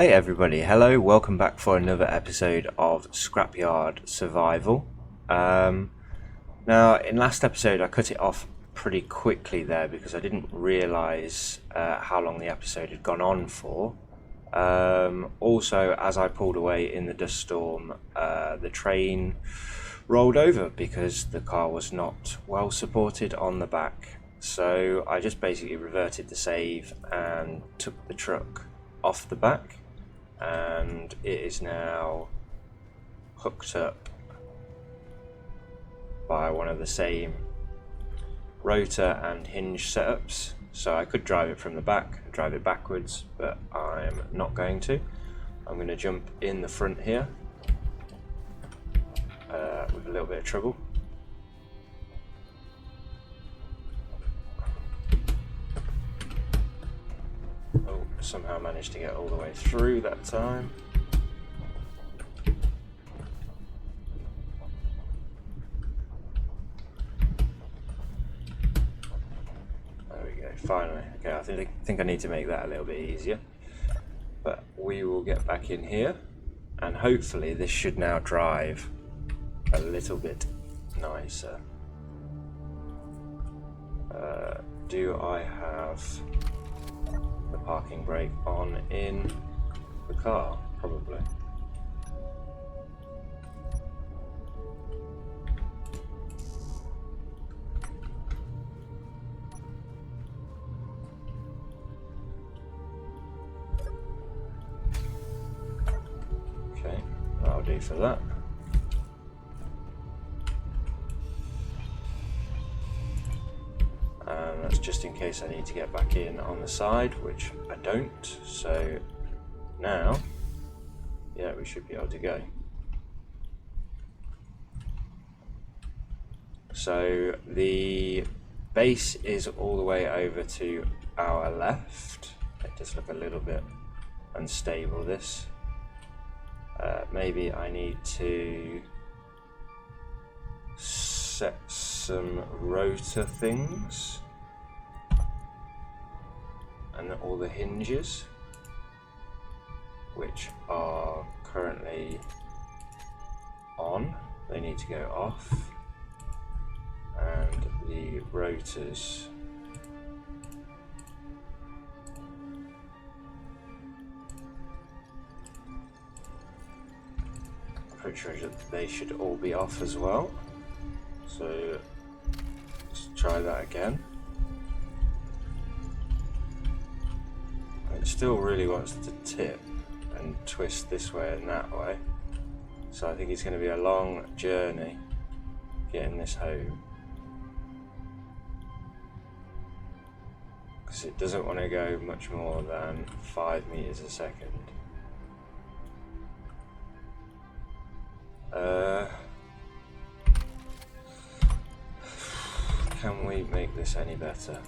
Hey everybody, hello, welcome back for another episode of Scrapyard Survival. Now, in last episode I cut it off pretty quickly there because I didn't realise how long the episode had gone on for. Also, as I pulled away in the dust storm, the train rolled over because the car was not well supported on the back. So I just basically reverted the save and took the truck off the back. And it is now hooked up by one of the same rotor and hinge setups, so I could drive it from the back, drive it backwards, but I'm not going to. I'm going to jump in the front here with a little bit of trouble. Oh, somehow managed to get all the way through that time. There we go, finally. Okay, I think I need to make that a little bit easier. But we will get back in here, and hopefully this should now drive a little bit nicer. Do I have the parking brake on in the car? Probably. Okay, that'll do for that. That's just in case I need to get back in on the side, which I don't. So now, yeah, we should be able to go. So the base is all the way over to our left. It does look a little bit unstable, this. Maybe I need to set some rotor things and all the hinges, which are currently on, they need to go off, and the rotors I'm pretty sure that they should all be off as well. So let's try that again. It still really wants to tip and twist this way and that way, so I think it's going to be a long journey getting this home, because it doesn't want to go much more than 5 meters a second. Can we make this any better?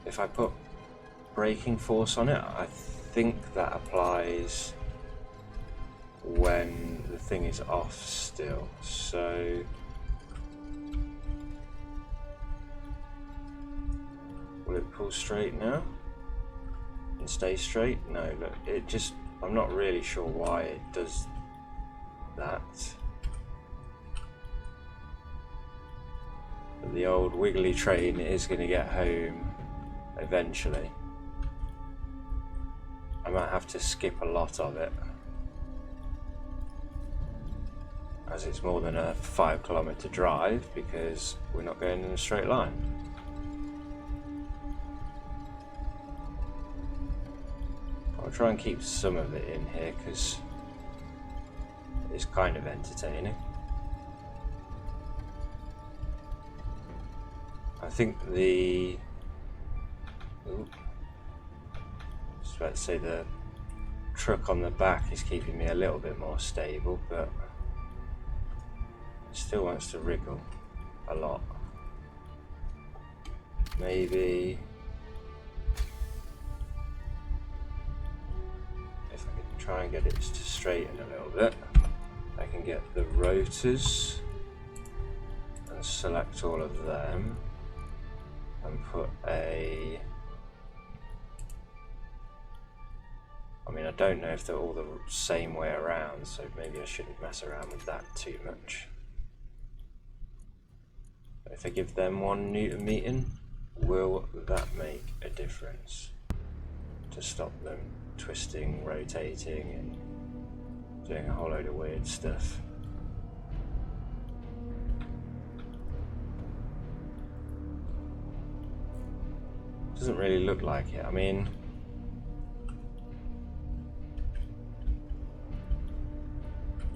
If I put braking force on it, I think that applies when the thing is off still. So will it pull straight now and stay straight? No, look, it just, I'm not really sure why it does that. But the old wiggly train is going to get home eventually. I might have to skip a lot of it, as it's more than a 5 kilometer drive, because we're not going in a straight line. I'll try and keep some of it in here because it's kind of entertaining. I think the let's say the truck on the back is keeping me a little bit more stable, but it still wants to wriggle a lot. maybe if I can try and get it to straighten a little bit, I can get the rotors and select all of them and put a... I mean, I don't know if they're all the same way around, so maybe I shouldn't mess around with that too much. If I give them 1 Newton meter, will that make a difference to stop them twisting, rotating, and doing a whole load of weird stuff? Doesn't really look like it. I mean,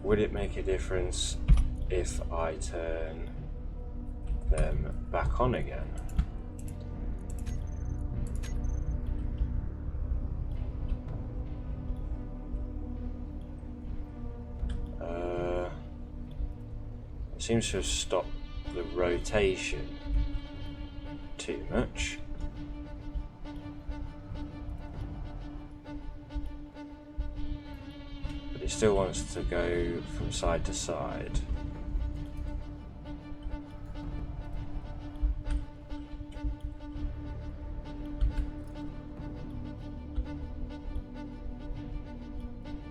would it make a difference if I turn them back on again? It seems to have stopped the rotation too much. But it still wants to go from side to side.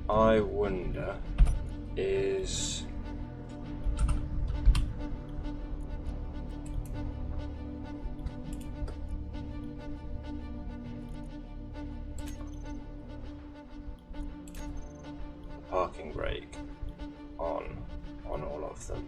I wonder, is the parking brake on all of them?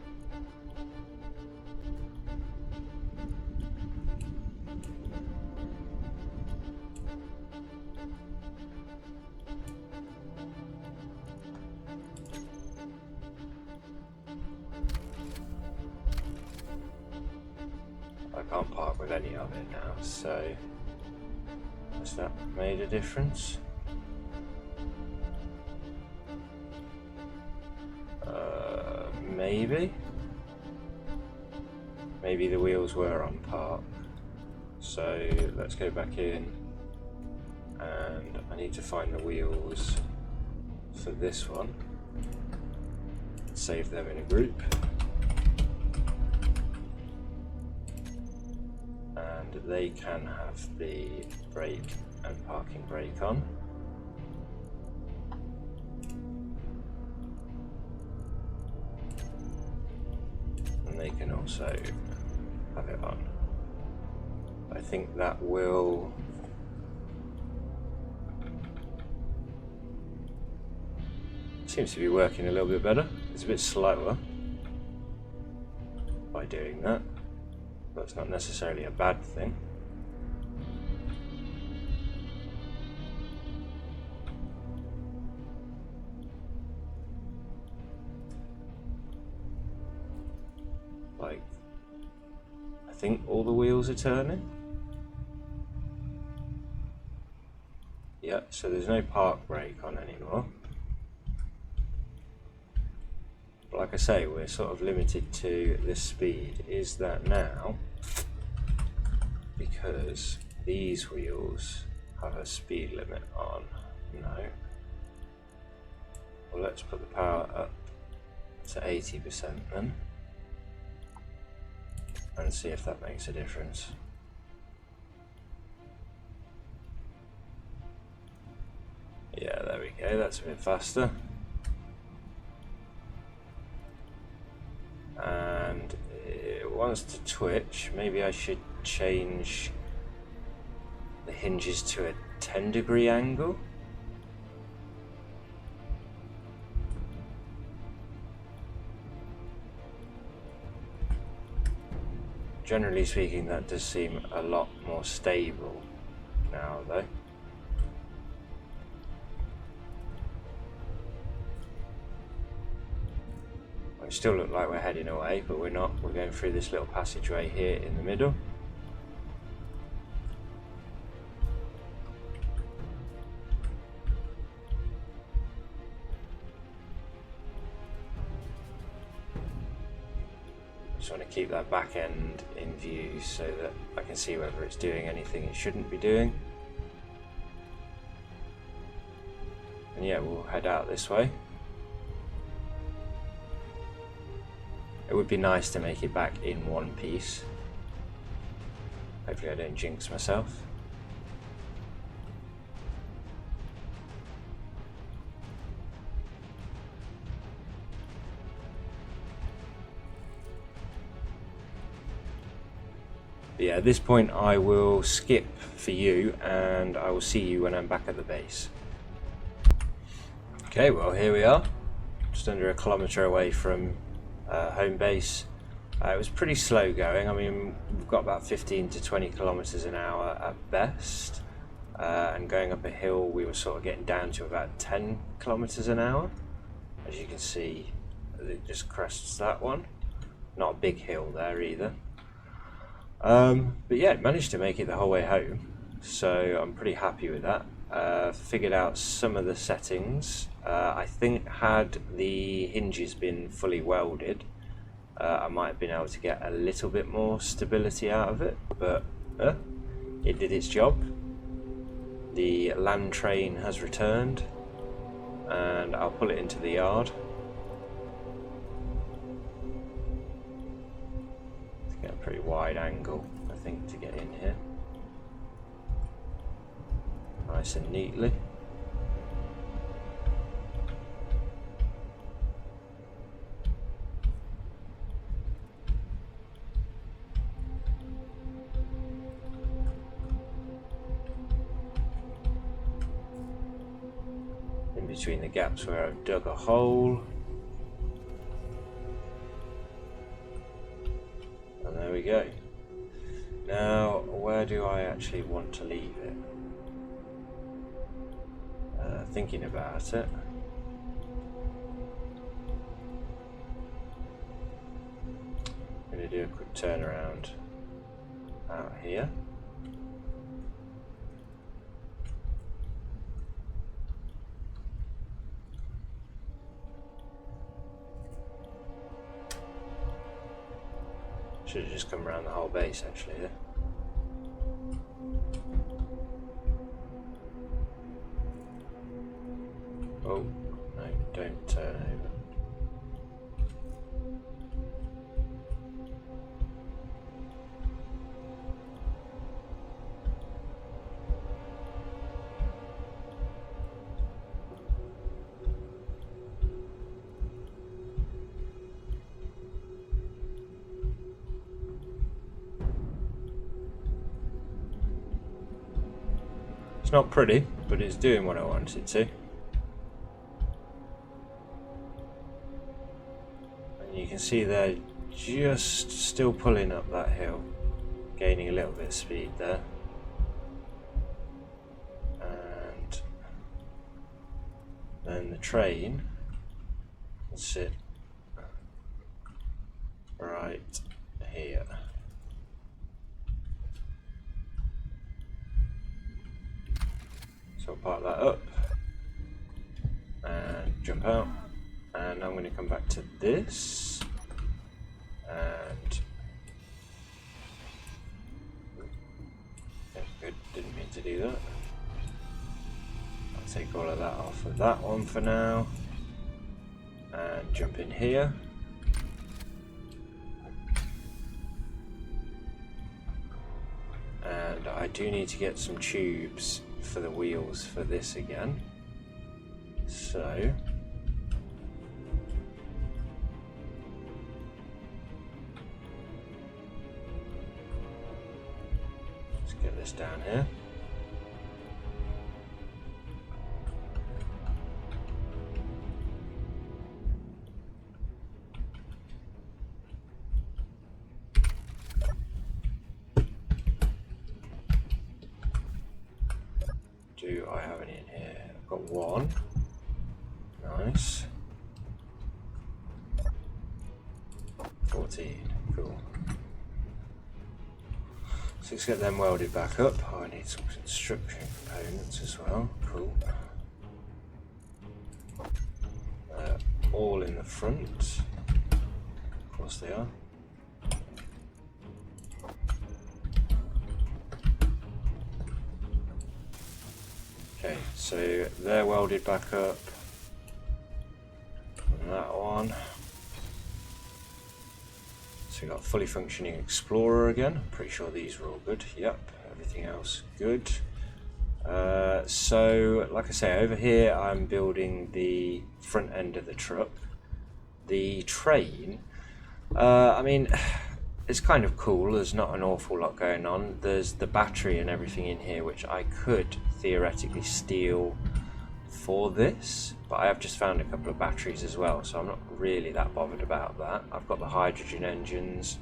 I can't park with any of it now, so has that made a difference? Maybe the wheels were on park. So let's go back in, and I need to find the wheels for this one. Save them in a group. And they can have the brake and parking brake on. And they can also have it on. I think that will seems to be working a little bit better. It's a bit slower by doing that. That's not necessarily a bad thing. Like, I think all the wheels are turning. Yeah, so there's no park brake on anymore. But like I say, we're sort of limited to this speed. Is that now because these wheels have a speed limit on? No. Well, let's put the power up to 80% then, and see if that makes a difference. Yeah, there we go, that's a bit faster. And it wants to twitch. Maybe I should change the hinges to a 10-degree angle. Generally speaking, that does seem a lot more stable now, though. It still look like we're heading away, but we're not. We're going through this little passageway here in the middle. Just want to keep that back end in view so that I can see whether it's doing anything it shouldn't be doing. And yeah, we'll head out this way. It would be nice to make it back in one piece. Hopefully I don't jinx myself. But yeah, at this point I will skip for you and I will see you when I'm back at the base. Okay, well here we are, just under a kilometre away from home base. It was pretty slow going. I mean, we've got about 15 to 20 kilometres an hour at best, and going up a hill we were sort of getting down to about 10 kilometres an hour. As you can see, it just crests that one. Not a big hill there either. But yeah, managed to make it the whole way home, so I'm pretty happy with that. Figured out some of the settings. I think had the hinges been fully welded, I might have been able to get a little bit more stability out of it, but it did its job. The land train has returned and I'll pull it into the yard. Let's get a pretty wide angle, I think, to get in here. Nice and neatly. In between the gaps where I've dug a hole. And there we go. Now, where do I actually want to leave it? Thinking about it. I'm going to do a quick turnaround out here. Should have just come around the whole base actually there. Oh, no, don't turn over. It's not pretty, but it's doing what I want it to. You can see they're just still pulling up that hill, gaining a little bit of speed there. And then the train will sit right here. So I'll park that up and jump out. And I'm going to come back to this and yeah, good, didn't mean to do that. I'll take all of that off of that one for now and jump in here. And I do need to get some tubes for the wheels for this again, so get this down here. Do I have any in here? I've got one. Nice. 14. Cool. So let's get them welded back up. Oh, I need some construction components as well. Cool. All in the front. Of course they are. Okay, so they're welded back up. And that one. So we've got a fully functioning Explorer again. I'm pretty sure these are all good. Yep, everything else good. So, like I say, over here I'm building the front end of the truck. The train, I mean, it's kind of cool. There's not an awful lot going on. There's the battery and everything in here, which I could theoretically steal for this, but I have just found a couple of batteries as well, so I'm not really that bothered about that. I've got the hydrogen engines.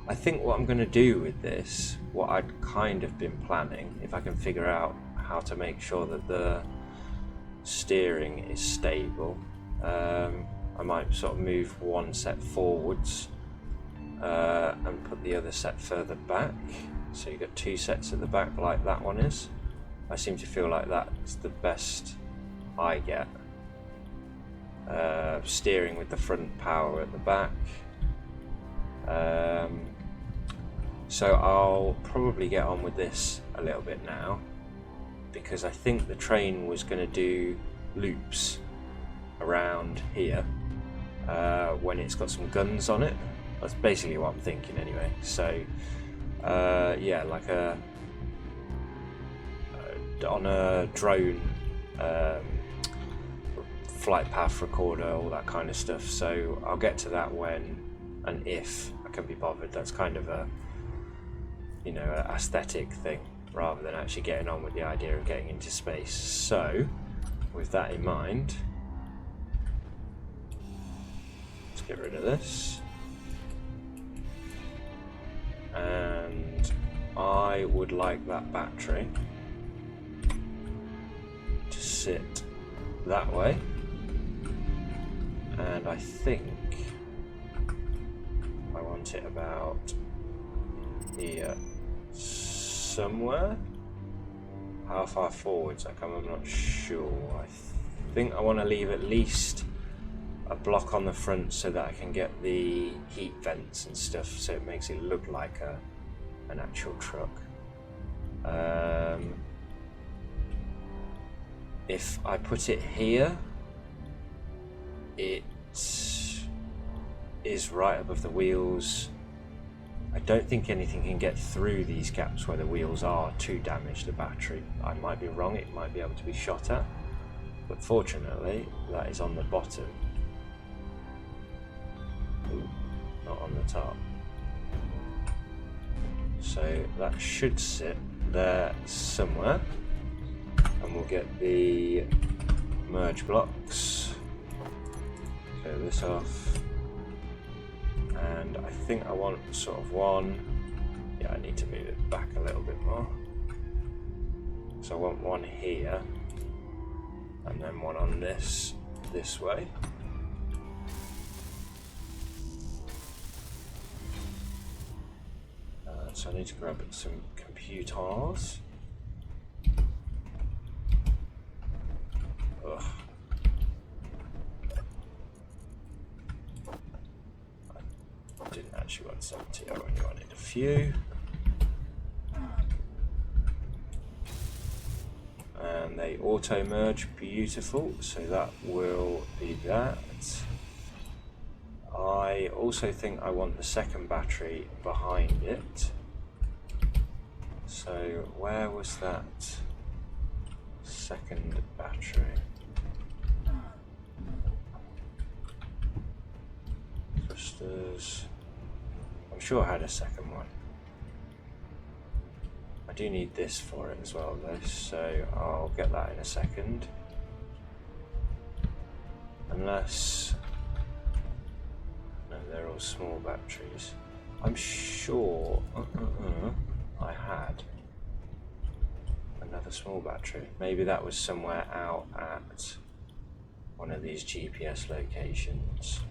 I think what I'm going to do with this, what I'd kind of been planning, if I can figure out how to make sure that the steering is stable, I might sort of move one set forwards and put the other set further back. So you've got two sets at the back like that one is. I seem to feel like that's the best I get. Steering with the front power at the back. So I'll probably get on with this a little bit now, because I think the train was going to do loops around here when it's got some guns on it. That's basically what I'm thinking anyway. So yeah, like on a drone flight path recorder, all that kind of stuff. So I'll get to that when and if I can be bothered. That's kind of a, you know, an aesthetic thing rather than actually getting on with the idea of getting into space. So with that in mind, let's get rid of this. And I would like that battery to sit that way, and I think I want it about here somewhere. How far forwards I'm not sure. I think I want to leave at least a block on the front so that I can get the heat vents and stuff, so it makes it look like an actual truck. If I put it here, it is right above the wheels. I don't think anything can get through these gaps where the wheels are to damage the battery. I might be wrong, it might be able to be shot at, but fortunately that is on the bottom. Ooh, not on the top. So that should sit there somewhere, and we'll get the merge blocks. Clear this off, and I think I want sort of one. Yeah, I need to move it back a little bit more. So I want one here, and then one on this way. So I need to grab some computers. Ugh. I didn't actually want 70, I only wanted a few. And they auto merge, beautiful, so that will be that. I also think I want the second battery behind it. So where was that second battery? Thrusters. I'm sure I had a second one. I do need this for it as well though, so I'll get that in a second. Unless... no, they're all small batteries. I'm sure I had another small battery. Maybe that was somewhere out at one of these GPS locations.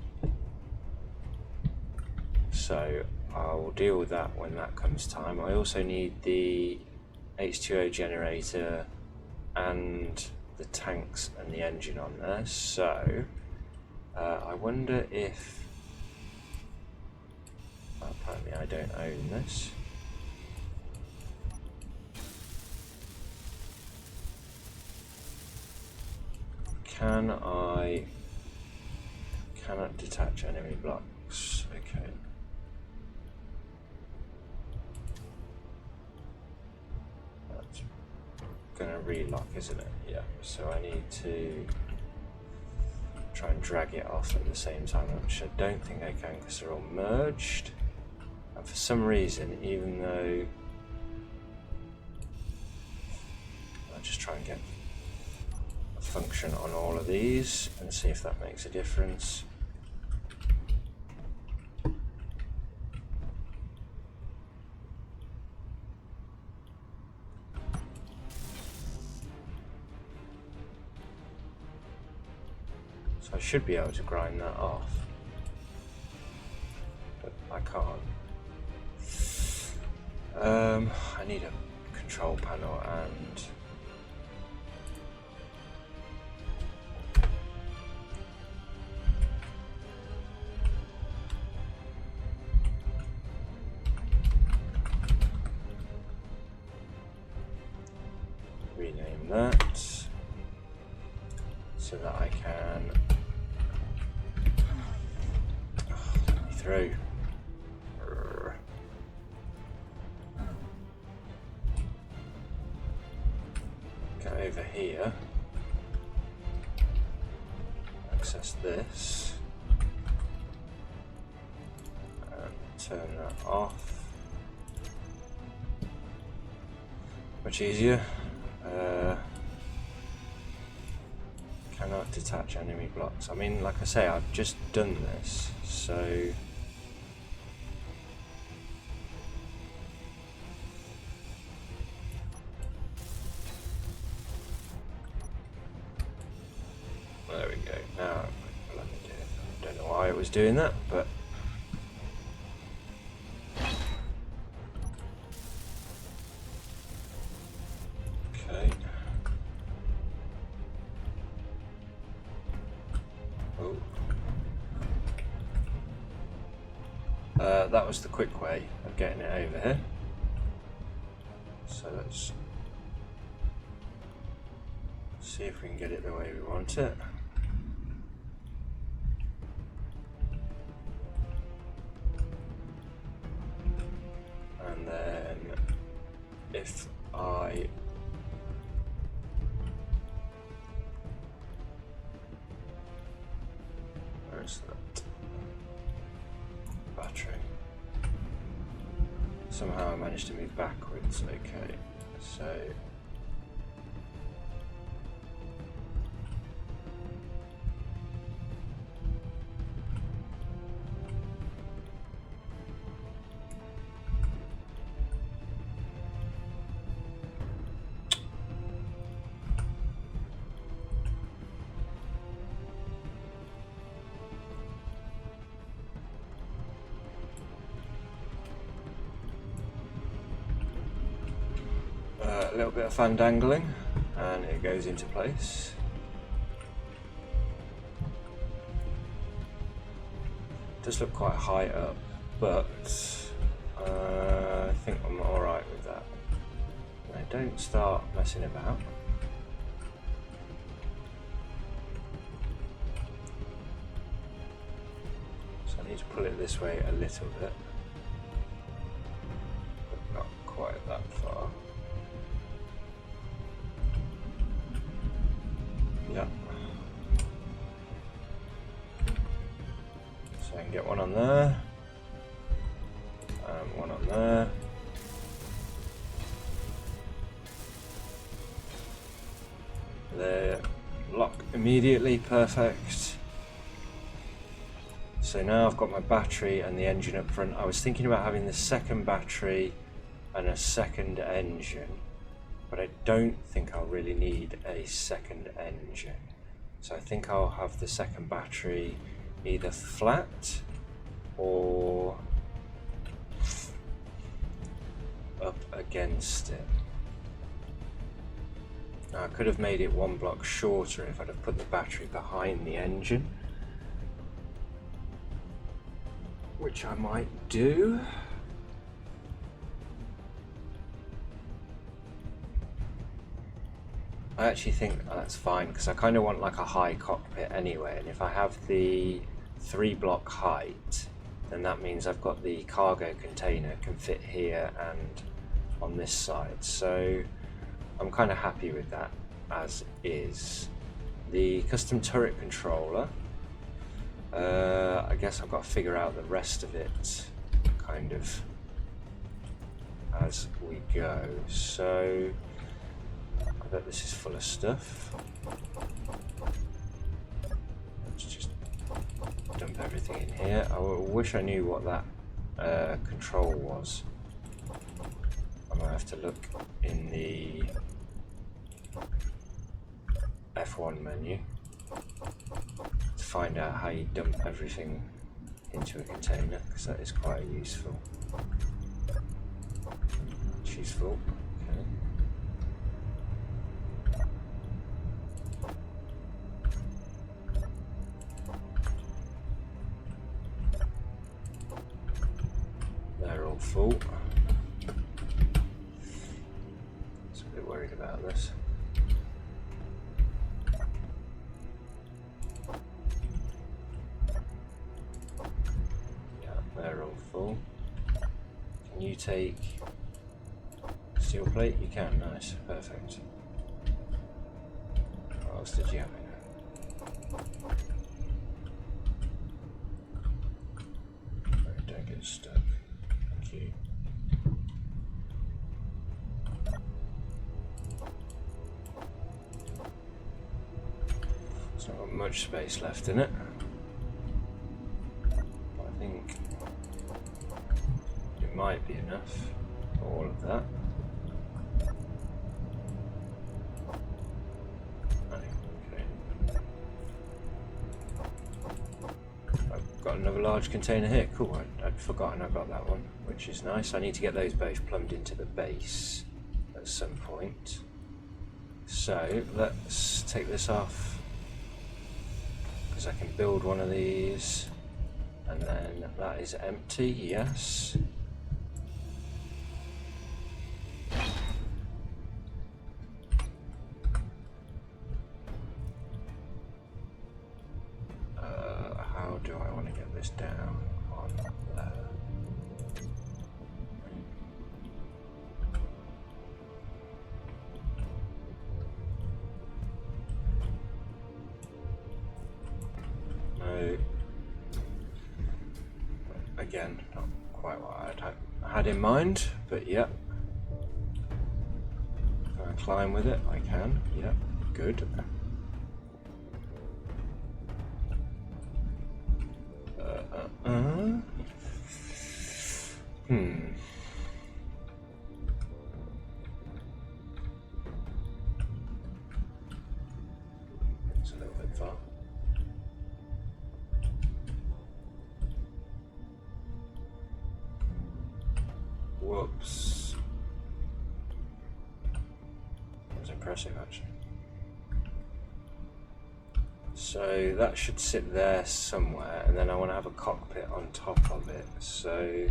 So I'll deal with that when that comes time. I also need the H2O generator and the tanks and the engine on there. So I wonder if... apparently I don't own this. I cannot detach enemy blocks. Okay. That's gonna relock, isn't it? Yeah. So I need to try and drag it off at the same time, which I don't think I can because they're all merged. And for some reason, even though I'll just try and get a function on all of these and see if that makes a difference. So I should be able to grind that off, but I can't. I need a control panel and rename that so that I can let me through. Get over here, access this, and turn that off. Much easier. Cannot detach enemy blocks. I mean, like I say, I've just done this, so there we go. Now let me do it. I don't know why it was doing that, but okay. Oh. That was the quick way of getting it over here. So let's see if we can get it the way we want it. And then if I where's that battery? Somehow I managed to move backwards. Okay, so a little bit of fandangling and it goes into place. It does look quite high up, but I think I'm alright with that. And I don't start messing about. So I need to pull it this way a little bit, but not quite that far. Yeah. So I can get one on there, and one on there. They lock immediately, perfect. So now I've got my battery and the engine up front. I was thinking about having the second battery and a second engine, but I don't think I'll really need a second engine. So I think I'll have the second battery either flat or up against it. Now I could have made it one block shorter if I'd have put the battery behind the engine, which I might do. I actually think that's fine because I kind of want like a high cockpit anyway, and if I have the 3-block height, then that means I've got the cargo container can fit here and on this side, so I'm kind of happy with that as is. The custom turret controller, I guess I've got to figure out the rest of it kind of as we go. So I bet this is full of stuff. Let's just dump everything in here. I wish I knew what that control was. I might have to look in the F1 menu to find out how you dump everything into a container, because that is quite useful. It's useful. They're all full. Just a bit worried about this. Yeah, they're all full. Can you take steel plate? You can, nice, perfect. What else did you have in there? Don't get stuck. Thank you. It's not got much space left in it. But I think it might be enough for all of that. Another large container here. Cool, I'd forgotten I got that one, which is nice. I need to get those both plumbed into the base at some point. So let's take this off, because I can build one of these, and then that is empty, yes. How do I want to get this down on there? No. Again, not quite what I had in mind, but yeah. Can I climb with it? I can, yeah, good. It's a little bit far. Whoops. That was impressive, actually. So that should sit there somewhere, and then I want to have a cockpit on top of it. So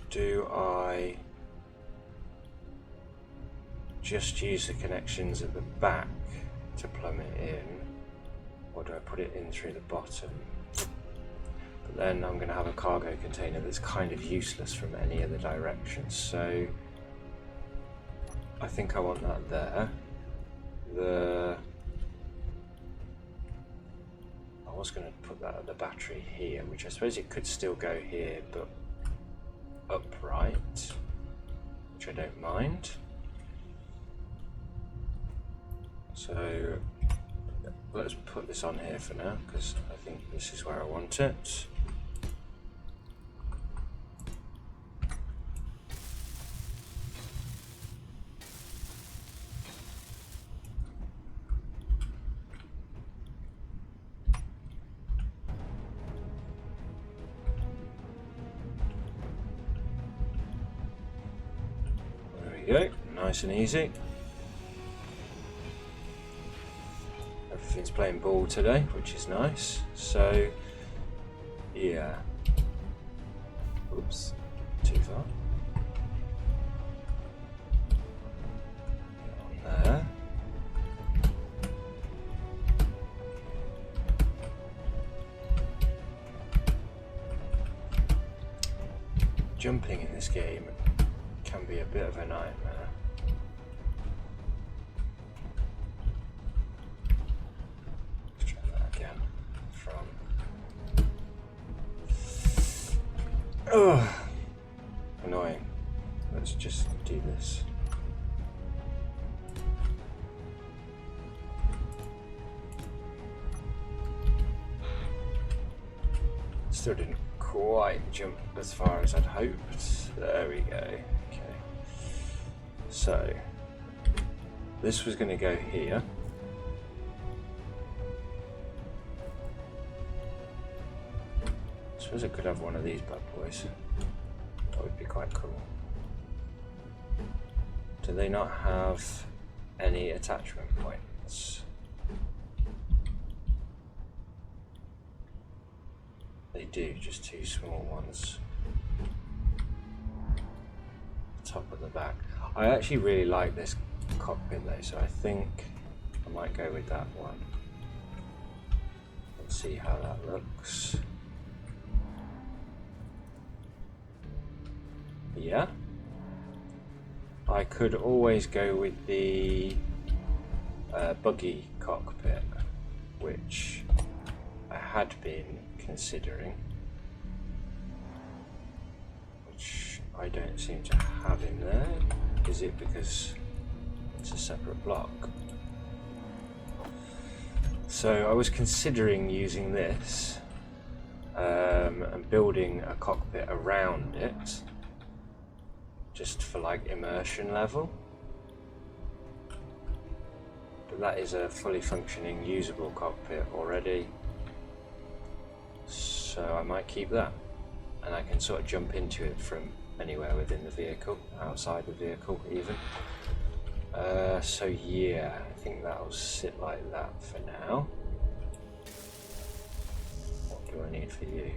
do I just use the connections at the back to plumb it in, or do I put it in through the bottom? But then I'm going to have a cargo container that's kind of useless from any other direction, so I think I want that there. I was going to put that at the battery here, which I suppose it could still go here, but upright, which I don't mind. So let's put this on here for now, because I think this is where I want it. Go, nice and easy. Everything's playing ball today, which is nice. So, yeah. Oops, too far. jumping in this game can be a bit of a nightmare. Let's try that again. Ugh, annoying. Let's just do this. Still didn't quite jump as far as I'd hoped. There we go. Okay. So this was going to go here. I suppose I could have one of these bad boys. That would be quite cool. Do they not have any attachment points? They do, just two small ones. Top of the back. I actually really like this cockpit though, so I think I might go with that one. Let's see how that looks. Yeah. I could always go with the buggy cockpit, which I had been considering, which I don't seem to have in there. Is it because it's a separate block? So I was considering using this and building a cockpit around it, just for like immersion level. But that is a fully functioning, usable cockpit already. So I might keep that, and I can sort of jump into it from anywhere within the vehicle, outside the vehicle even. So yeah, I think that'll sit like that for now. What do I need for you?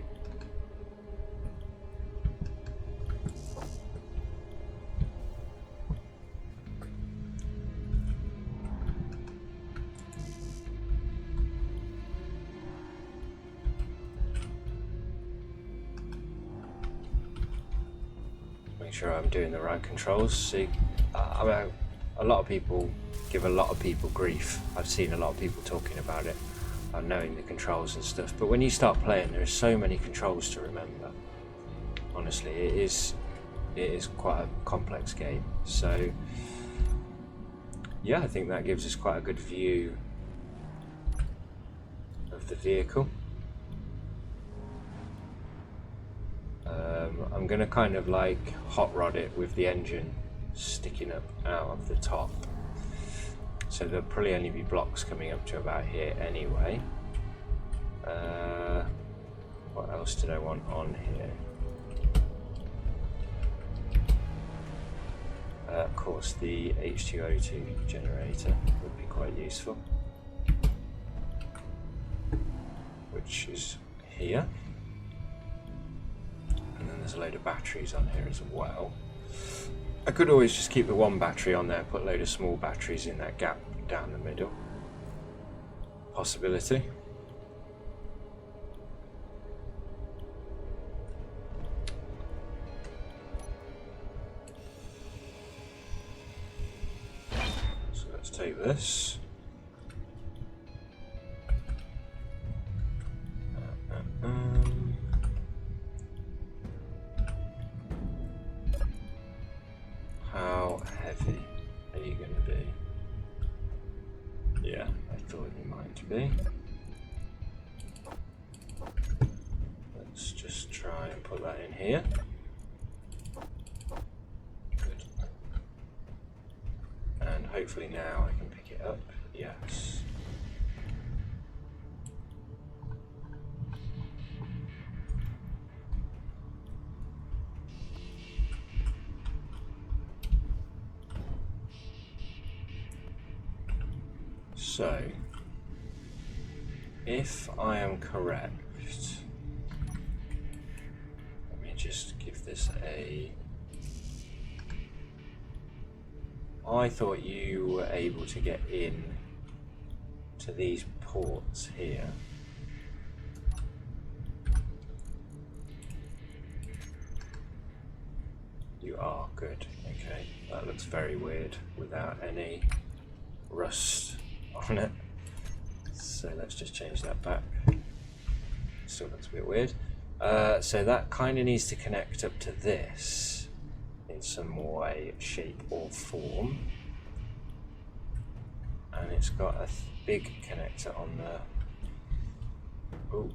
Sure I'm doing the right controls. See, I mean, a lot of people give a lot of people grief. I've seen a lot of people talking about it, knowing the controls and stuff, but when you start playing there are so many controls to remember. Honestly, it is quite a complex game. So yeah, I think that gives us quite a good view of the vehicle. I'm going to kind of like hot rod it with the engine sticking up out of the top. So there'll probably only be blocks coming up to about here anyway. What else did I want on here? Of course, the H2O2 generator would be quite useful, which is here. And then there's a load of batteries on here as well. I could always just keep the one battery on there, put a load of small batteries in that gap down the middle. Possibility. So let's take this. How heavy are you going to be? Yeah, I thought you might be. Let's just try and put that in here. Good. And hopefully now I can pick it up. Yes. So, if I am correct, let me just give this a... I thought you were able to get in to these ports here. You are, good. Okay, that looks very weird without any rust on it. So let's just change that back. Still looks a bit weird. So that kind of needs to connect up to this in some way, shape or form. And it's got a big connector on there. Oh,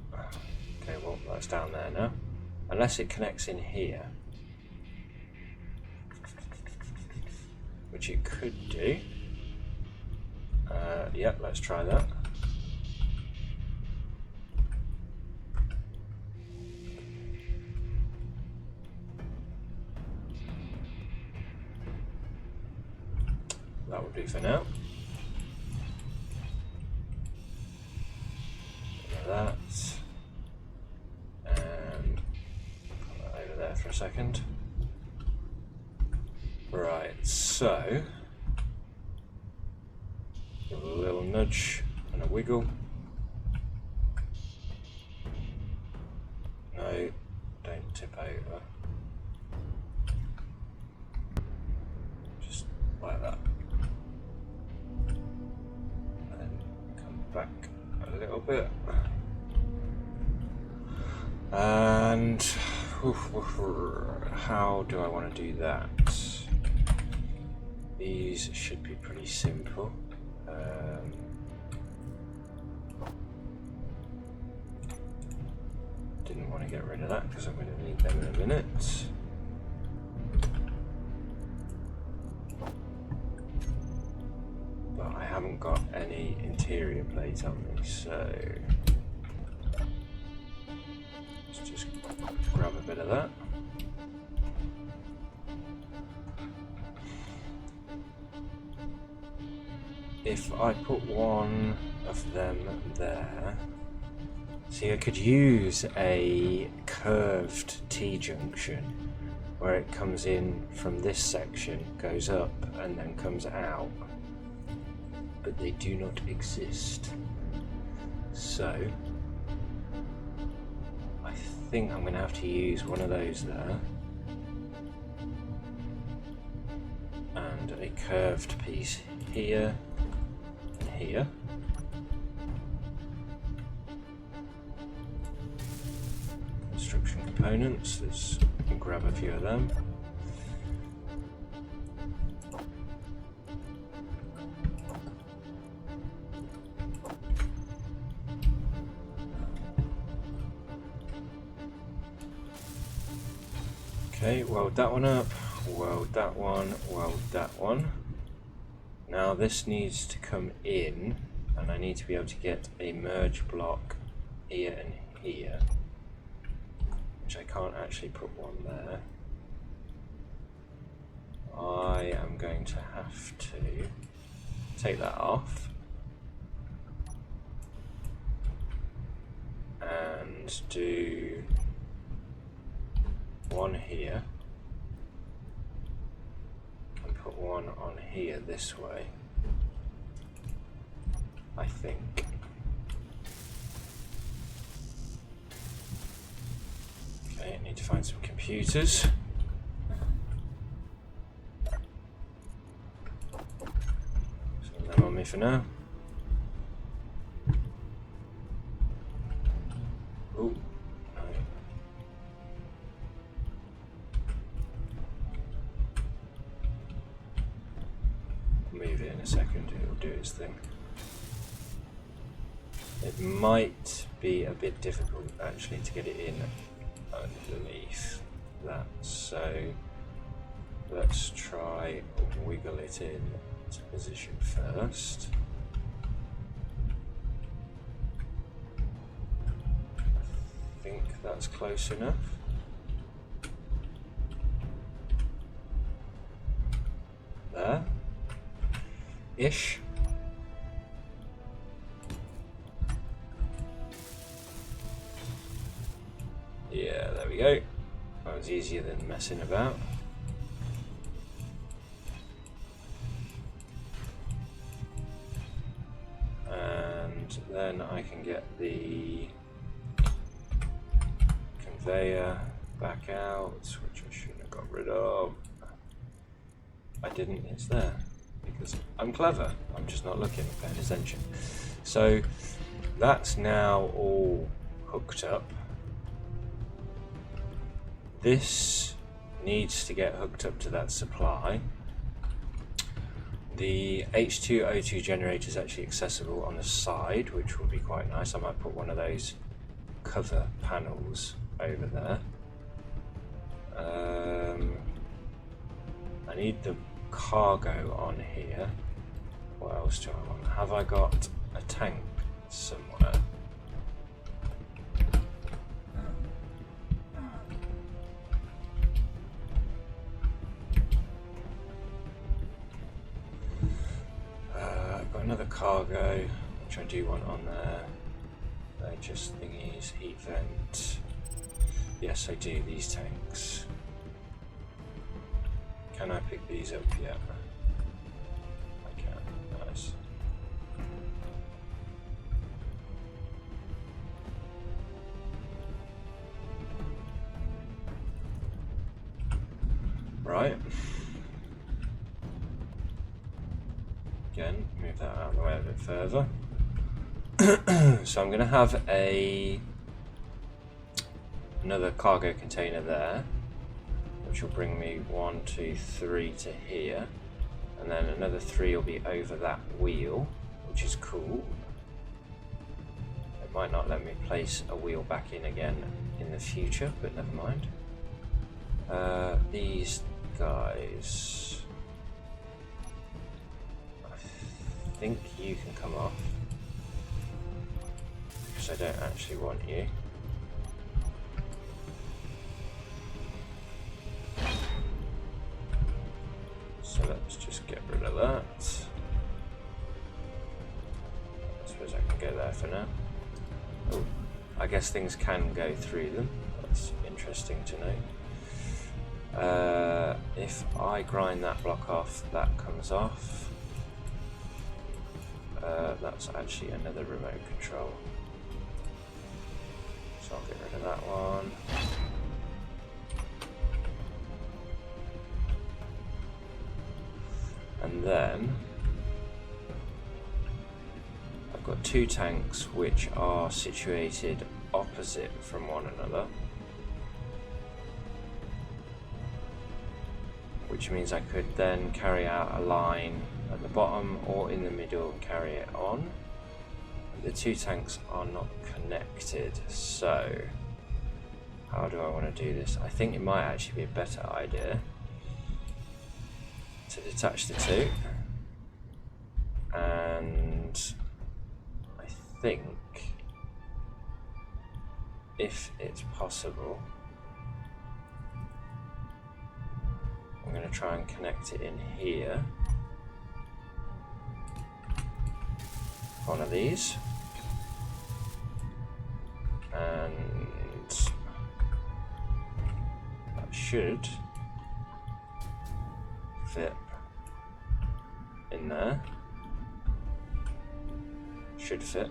okay, well that's down there now. Unless it connects in here. Which it could do. Yep, let's try that. That will do for now. That. And put that over there for a second. Right, so give it a little nudge and a wiggle. No, don't tip over. Just like that. And come back a little bit. And how do I want to do that? These should be pretty simple. Didn't want to get rid of that because I'm going to need them in a minute. But I haven't got any interior plate on me, so let's just grab a bit of that. If I put one of them there, see, I could use a curved T-junction where it comes in from this section, goes up and then comes out, but they do not exist. So I think I'm going to have to use one of those there and a curved piece here. Here. Construction components, let's grab a few of them. Okay, weld that one up, weld that one, weld that one. Now this needs to come in, and I need to be able to get a merge block here and here, which I can't actually put one there. I am going to have to take that off and do one here. Put one on here this way, I think. Okay, I need to find some computers. Some of them on me for now. Oh, no. Move it in a second, it'll do its thing. It might be a bit difficult actually to get it in underneath that, so let's try wiggle it in to position first. I think that's close enough. There. Ish. Yeah, there we go. That was easier than messing about. And then I can get the conveyor back out, which I shouldn't have got rid of. I didn't, it's there. Because I'm clever, I'm just not looking, paying attention. So that's now all hooked up. This needs to get hooked up to that supply. The H2O2 generator is actually accessible on the side, which will be quite nice. I might put one of those cover panels over there. I need the cargo on here. What else do I want? Have I got a tank somewhere? I've got another cargo, which I do want on there. They're just thingies, heat vent. Yes, I do, these tanks. Can I pick these up yet? I can, nice. Right. Again, move that out of the way a bit further. So I'm going to have another cargo container there, which will bring me 1, 2, 3 to here, and then another 3 will be over that wheel, which is cool. It might not let me place a wheel back in again in the future, but never mind. These guys, I think you can come off, because I don't actually want you. So let's just get rid of that. I suppose I can go there for now. Oh, I guess things can go through them. That's interesting to know. If I grind that block off, that comes off. That's actually another remote control. So I'll get rid of that one. And then I've got 2 tanks which are situated opposite from one another, which means I could then carry out a line at the bottom or in the middle and carry it on. The 2 tanks are not connected, so how do I want to do this? I think it might actually be a better idea to detach the 2, and I think if it's possible I'm going to try and connect it in here, one of these, and that should fit in there. Should fit.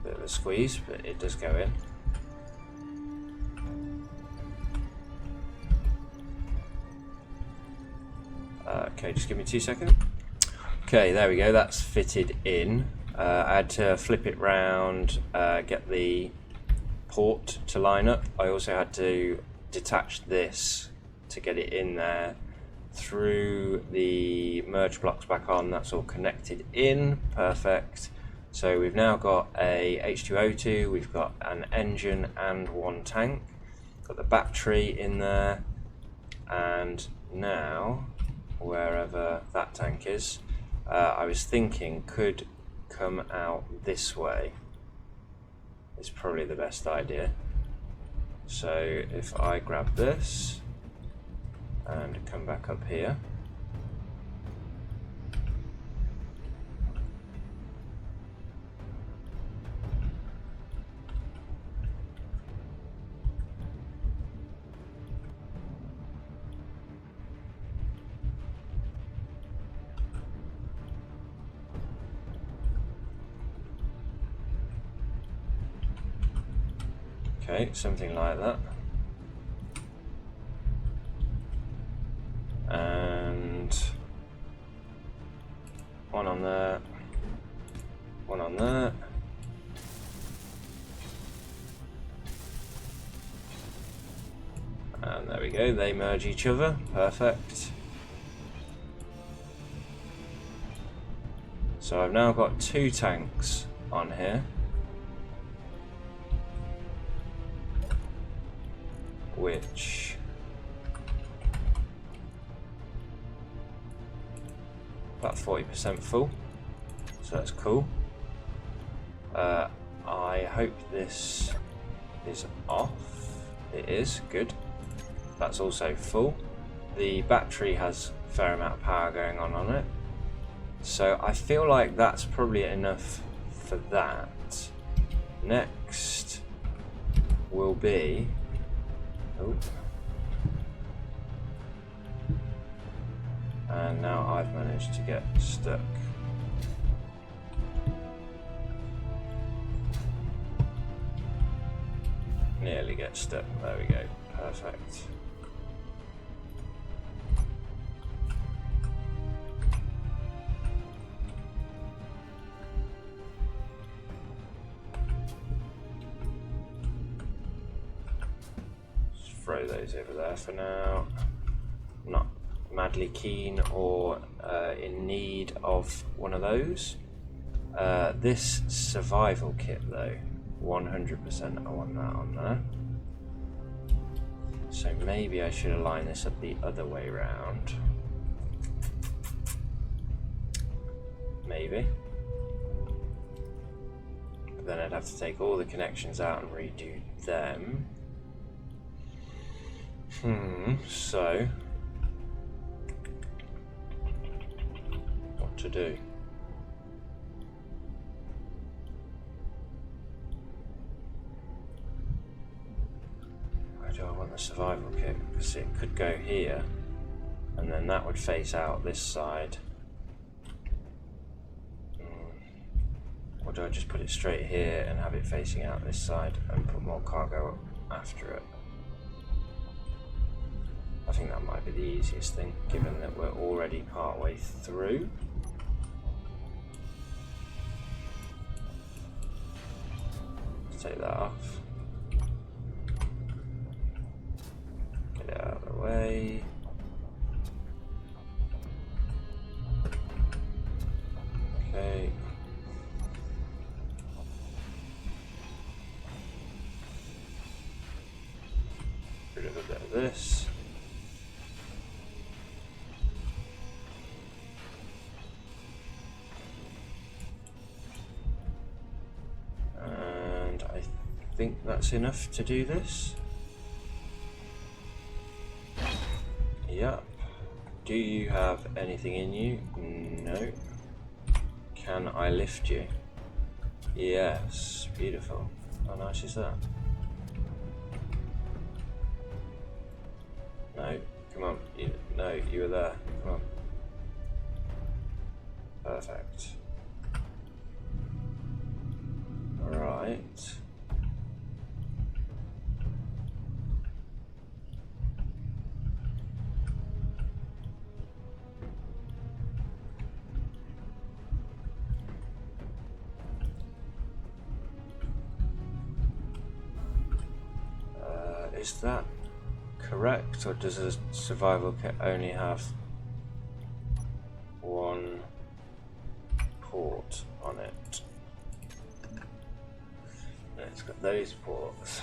Bit of a squeeze, but it does go in. Okay, just give me 2 seconds. Okay, there we go, that's fitted in. I had to flip it round, get the port to line up. I also had to detach this to get it in there, through the merge blocks back on. That's all connected in, perfect. So we've now got a H2O2, we've got an engine and 1 tank, got the battery in there, and now wherever that tank is, I was thinking could come out this way. It's probably the best idea. So if I grab this and come back up here, okay, something like that. go, they merge each other, perfect. So I've now got 2 tanks on here, which about 40% full, so that's cool. I hope this is off. It is, good. That's also full. The battery has a fair amount of power going on it. So I feel like that's probably enough for that. Next will be... Oh. And now I've managed to get stuck. Nearly get stuck. There we go. Perfect. Just throw those over there for now. Not madly keen or in need of one of those. This survival kit though, 100% I want that on there. So maybe I should align this up the other way round. Maybe. But then I'd have to take all the connections out and redo them. So what to do? Where do I want the survival kit? Because it could go here, and then that would face out this side. Or do I just put it straight here and have it facing out this side and put more cargo up after it? I think that might be the easiest thing, given that we're already part way through. Let's take that off. Get it out of the way. Okay. Rid of a bit of this. I think that's enough to do this. Yep. Do you have anything in you? No. Can I lift you? Yes. Beautiful. How nice is that? No. Come on. No, you were there. Come on. Perfect. Alright. Is that correct, or does a survival kit only have one port on it? No, it's got those ports.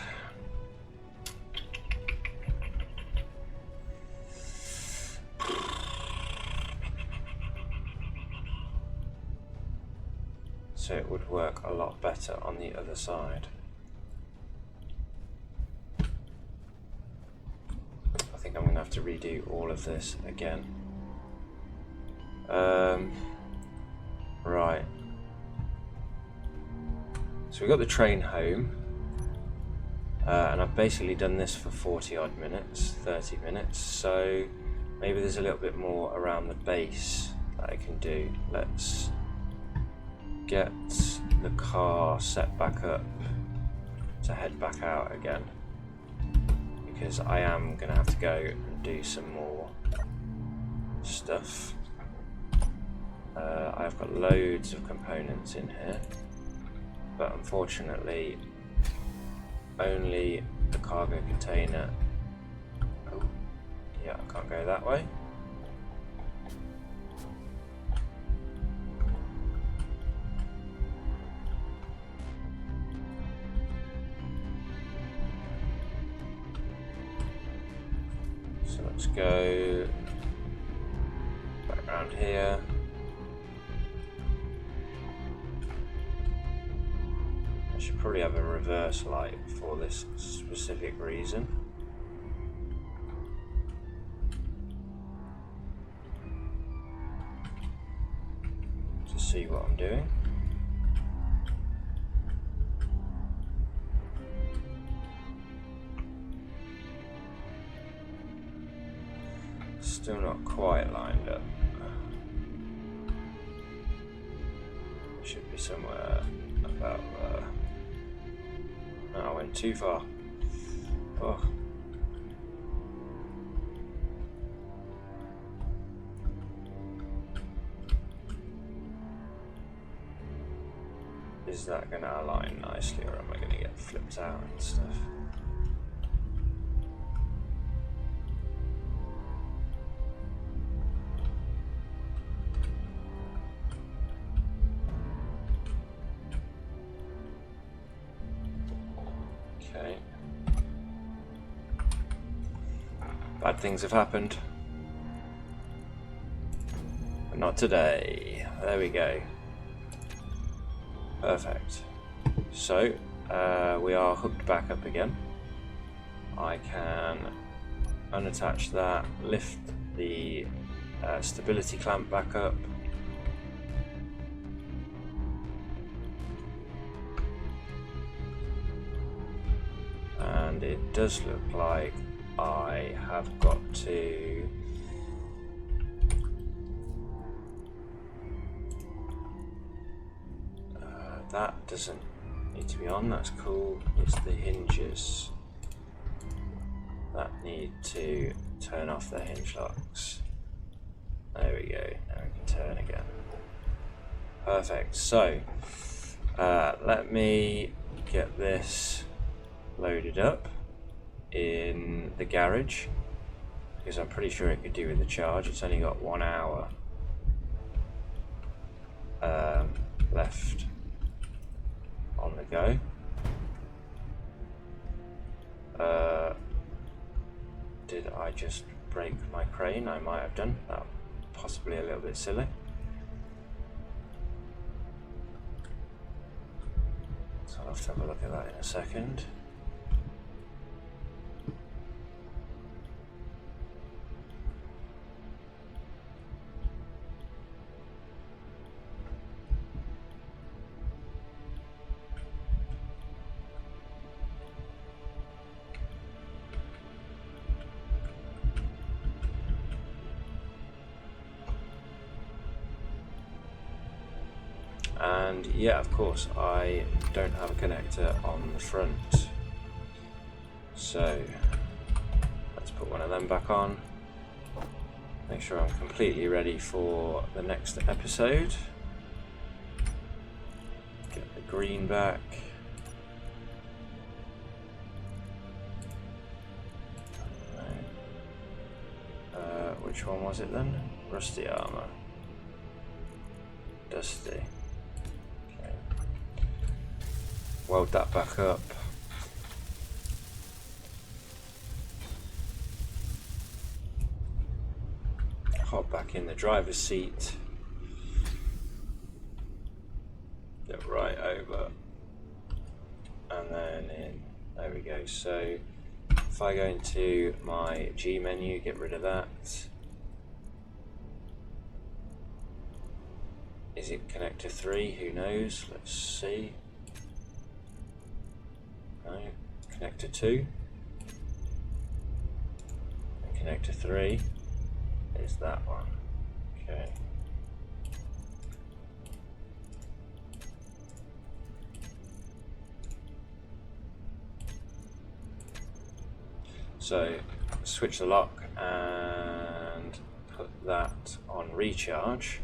So it would work a lot better on the other side. I'm going to have to redo all of this again. Right. So we got the train home, and I've basically done this for 40 odd minutes, 30 minutes, so maybe there's a little bit more around the base that I can do. Let's get the car set back up to head back out again, because I am going to have to go and do some more stuff. I've got loads of components in here, but unfortunately only the cargo container. Oh, Yeah, I can't go that way. So let's go back around here. I should probably have a reverse light for this specific reason. To see what I'm doing. Still not quite lined up. Should be somewhere about there. No, I went too far. Oh. Is that going to align nicely, or am I going to get flipped out and stuff? Okay. Bad things have happened. But not today. There we go. Perfect. So, we are hooked back up again. I can unattach that, lift the stability clamp back up. And it does look like I have got to that doesn't need to be on, that's cool. It's the hinges that need to turn off their hinge locks. There we go, now we can turn again. Perfect, so let me get this loaded up in the garage, because I'm pretty sure it could do with the charge. It's only got 1 hour left on the go. Did I just break my crane? I might have done. That possibly a little bit silly. So I'll have to have a look at that in a second. And yeah, of course, I don't have a connector on the front. So let's put one of them back on. Make sure I'm completely ready for the next episode. Get the green back. Which one was it then? Rusty armor. Dusty. Weld that back up. Hop back in the driver's seat. Get right over. And then in. There we go. So if I go into my G menu, get rid of that. Is it connector 3? Who knows? Let's see. No, connector 2 and connector 3 is that one. Okay. So switch the lock and put that on recharge,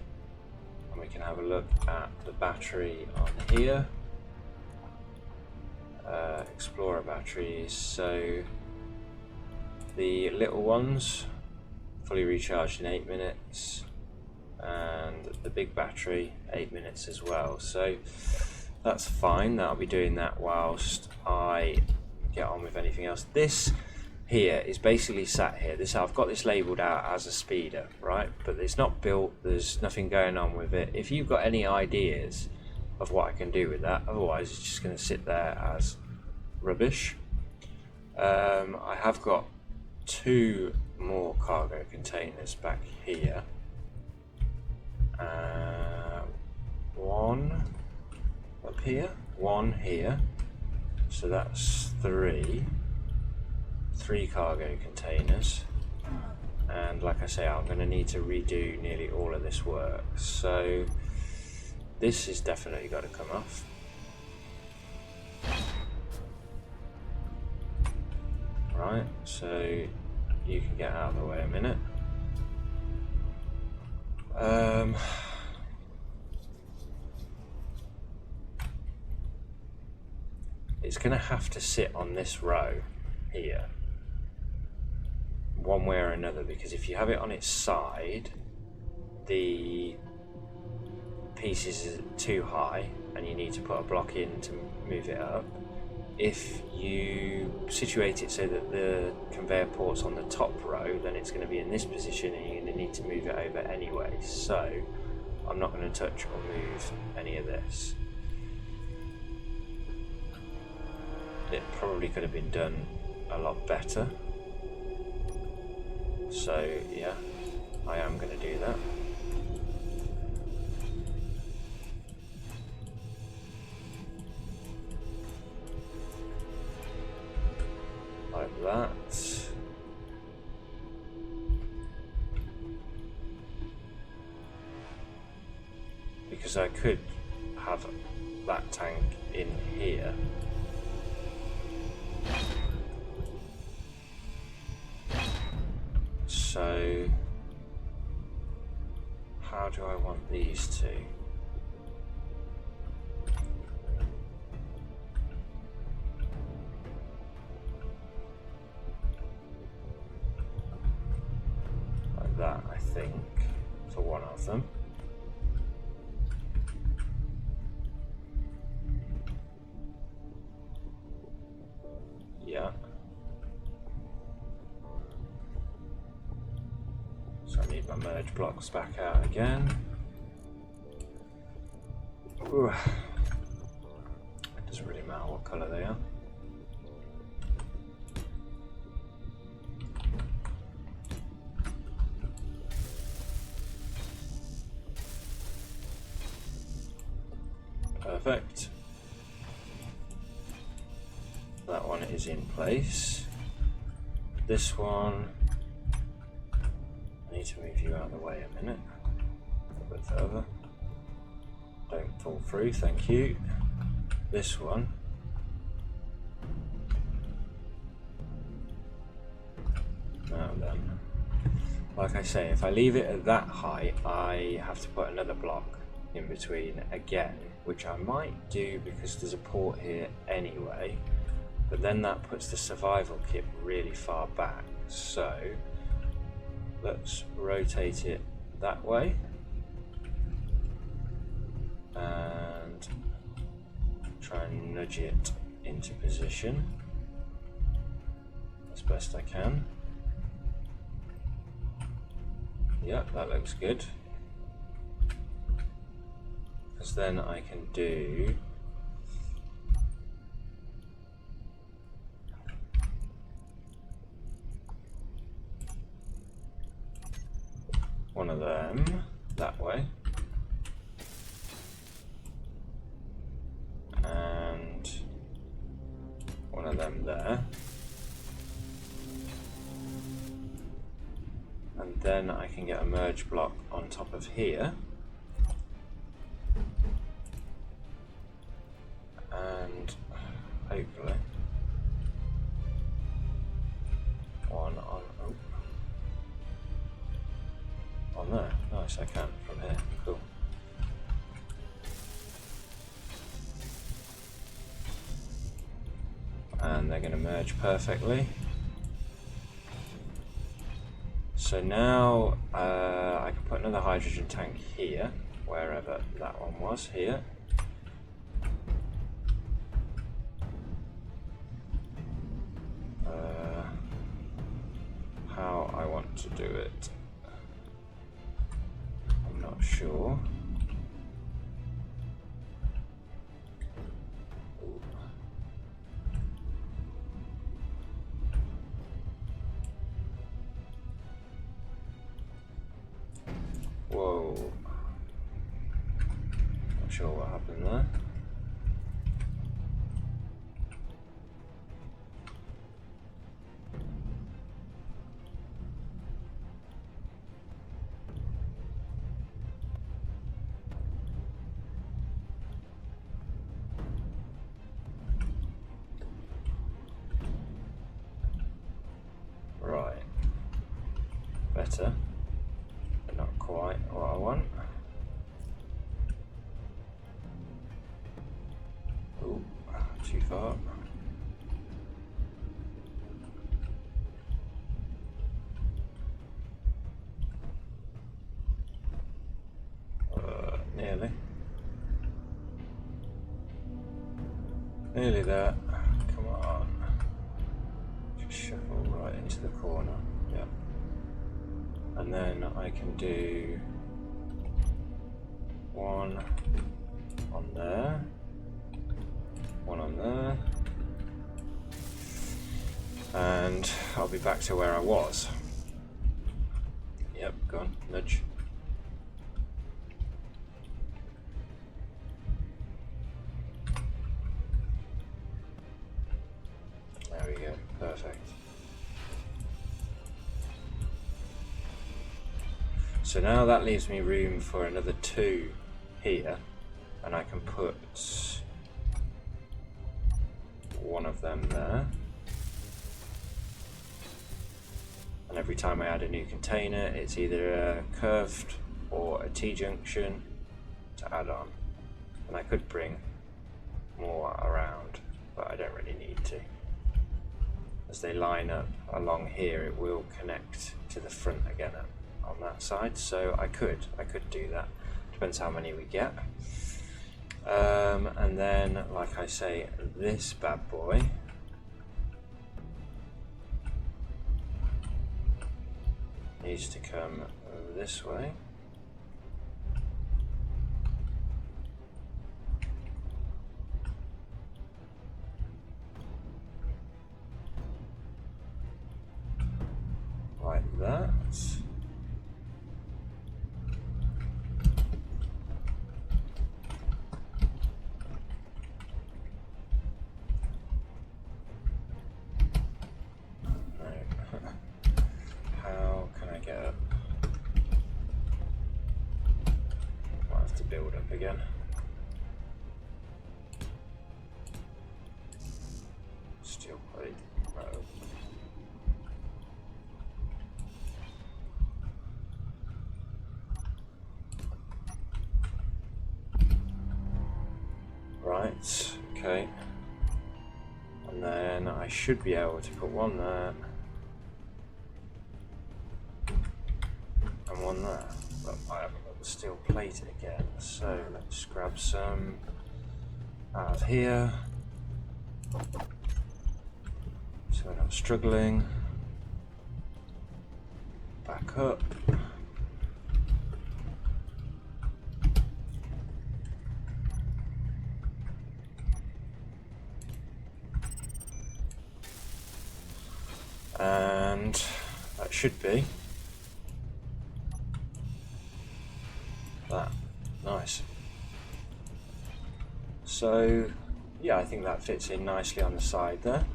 and we can have a look at the battery on here. Explorer batteries, so the little ones fully recharged in 8 minutes, and the big battery 8 minutes as well. So that's fine. I'll be doing that whilst I get on with anything else. This here is basically sat here. I've got this labelled out as a speeder, right? But it's not built. There's nothing going on with it. If you've got any ideas of what I can do with that, otherwise it's just going to sit there as rubbish. I have got 2 more cargo containers back here. One up here, one here. So that's 3 cargo containers. And like I say, I'm going to need to redo nearly all of this work. So this has definitely got to come off. Right, so you can get out of the way a minute. It's going to have to sit on this row here, one way or another, because if you have it on its side, the piece is too high and you need to put a block in to move it up. If you situate it so that the conveyor port's on the top row, then it's going to be in this position and you're going to need to move it over anyway. So I'm not going to touch or move any of this. It probably could have been done a lot better. So yeah, I am going to do that. Like that. Because I could have that tank in here. So how do I want these two? Like that, I think, for one of them. Yeah. So I need my merge blocks back out again. Ooh. It doesn't really matter what colour they are. Perfect. That one is in place. This one, I need to move you out of the way a minute, a bit further. Don't fall through, thank you. This one, now then, like I say, if I leave it at that height, I have to put another block in between again, which I might do because there's a port here anyway. But then that puts the survival kit really far back. So let's rotate it that way and try and nudge it into position as best I can. Yep, that looks good. Because then I can do one of them that way, and one of them there, and then I can get a merge block on top of here, and hopefully one on there. Nice, I can from here. Cool. And they're going to merge perfectly. So now I can put another hydrogen tank here, wherever that one was, here. How I want to do it, I'm not sure. Whoa. Not sure what happened there. Right. Better. Not quite what I want. Ooh, too far. Nearly. Nearly there. Come on. Just shuffle right into the corner. Yeah. And then I can do one on there, one on there, and I'll be back to where I was. Yep, go on, nudge. There we go, perfect. So now that leaves me room for another 2 here, and I can put one of them there. And every time I add a new container, it's either a curved or a T-junction to add on. And I could bring more around, but I don't really need to. As they line up along here, it will connect to the front again on that side, so I could do that. Depends how many we get. And then, like I say, this bad boy needs to come this way. Like that. How can I get up? Might have to build up again. Steel plate. No. Right, okay. And then I should be able to put one there and one there, but I haven't got the steel plate again, so let's grab some out of here so we're not struggling. Back up. And that should be that. Nice. So yeah, I think that fits in nicely on the side there.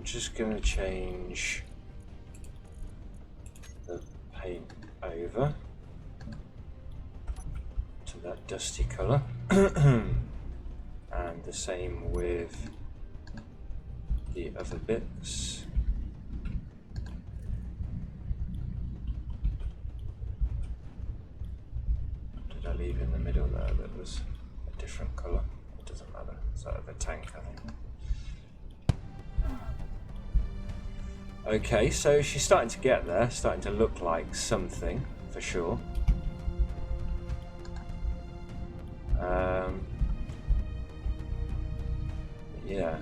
Just going to change the paint over to that dusty colour. And the same with the other bits. Did I leave in the middle there that was a different colour? It doesn't matter. It's out of a tank, I think. Okay, so she's starting to get there, starting to look like something for sure. Yeah.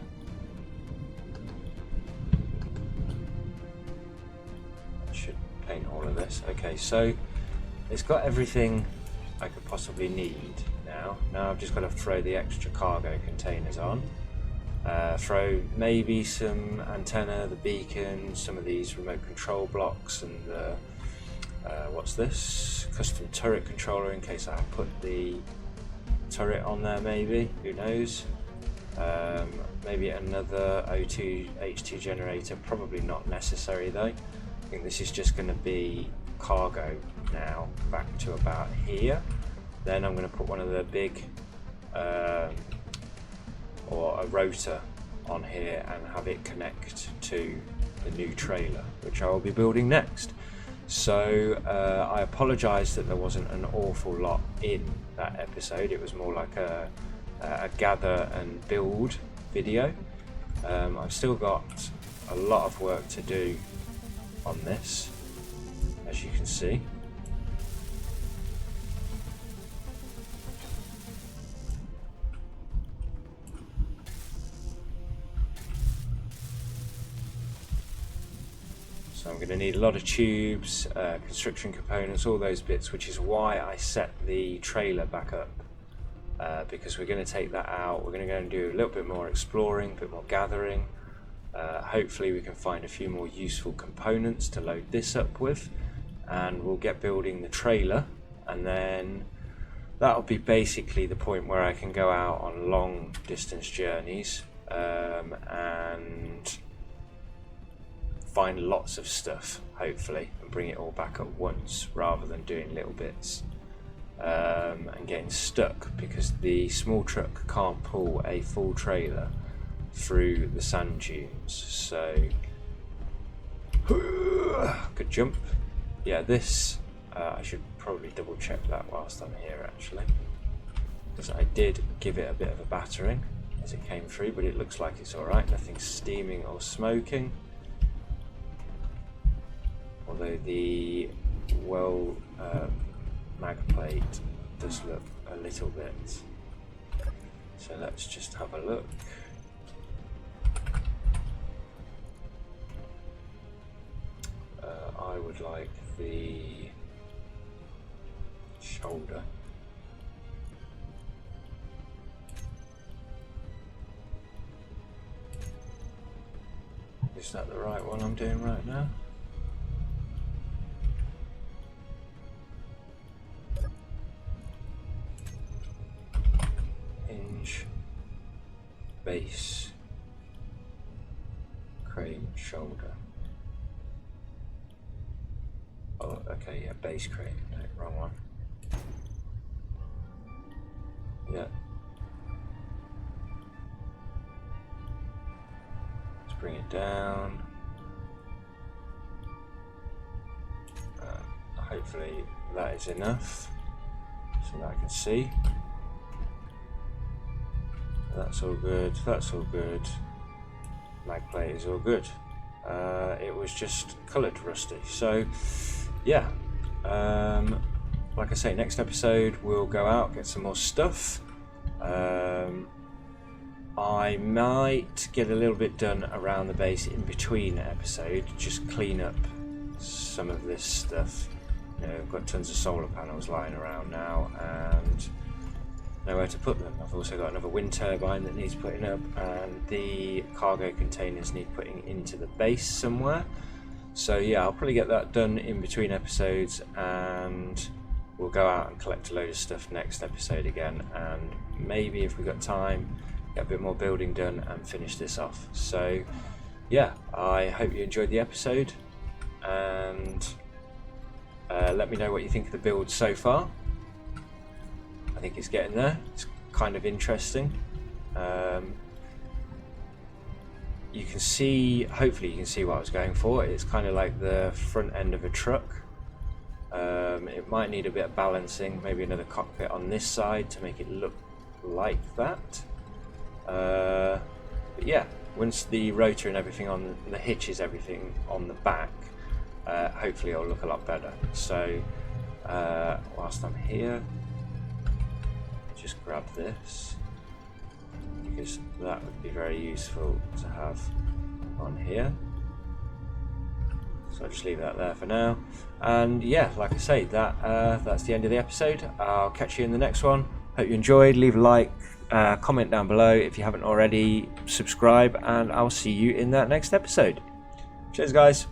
I should paint all of this. Okay, so it's got everything I could possibly need now. Now I've just got to throw the extra cargo containers on. Throw maybe some antenna, the beacon, some of these remote control blocks, and the what's this? Custom turret controller in case I put the turret on there, maybe. Who knows? Maybe another H2 generator. Probably not necessary though. I think this is just going to be cargo now, back to about here. Then I'm going to put one of the big or a rotor on here and have it connect to the new trailer, which I will be building next. So I apologise that there wasn't an awful lot in that episode. It was more like a gather and build video. I've still got a lot of work to do on this, as you can see. So I'm going to need a lot of tubes, construction components, all those bits, which is why I set the trailer back up, because we're going to take that out. We're going to go and do a little bit more exploring, a bit more gathering. Hopefully we can find a few more useful components to load this up with, and we'll get building the trailer, and then that'll be basically the point where I can go out on long distance journeys and find lots of stuff, hopefully, and bring it all back at once rather than doing little bits and getting stuck, because the small truck can't pull a full trailer through the sand dunes. So good jump. Yeah, this I should probably double check that whilst I'm here actually, because I did give it a bit of a battering as it came through, but it looks like it's alright, nothing's steaming or smoking. Although the mag plate does look a little bit. So let's just have a look. I would like the shoulder. Is that the right one I'm doing right now? Base, crane, shoulder. Oh, okay, yeah, base crane. No, wrong one. Yeah. Let's bring it down. Hopefully that is enough so that I can see. That's all good, that's all good. Mag plate is all good. It was just coloured rusty. So, yeah. Like I say, next episode we'll go out, get some more stuff. I might get a little bit done around the base in between episodes, just clean up some of this stuff. You know, I've got tons of solar panels lying around now, and nowhere to put them. I've also got another wind turbine that needs putting up, and the cargo containers need putting into the base somewhere. So yeah, I'll probably get that done in between episodes, and we'll go out and collect a load of stuff next episode again, and maybe if we've got time, get a bit more building done and finish this off. So yeah, I hope you enjoyed the episode, and let me know what you think of the build so far. I think it's getting there. It's kind of interesting. You can see, hopefully you can see what I was going for. It's kind of like the front end of a truck. It might need a bit of balancing, maybe another cockpit on this side to make it look like that. But yeah, once the rotor and everything on the hitches, everything on the back, hopefully it'll look a lot better. So whilst I'm here, just grab this, because that would be very useful to have on here. So I'll just leave that there for now. And yeah, like I say, that's the end of the episode. I'll catch you in the next one. Hope you enjoyed. Leave a like, comment down below if you haven't already, subscribe, and I'll see you in that next episode. Cheers guys.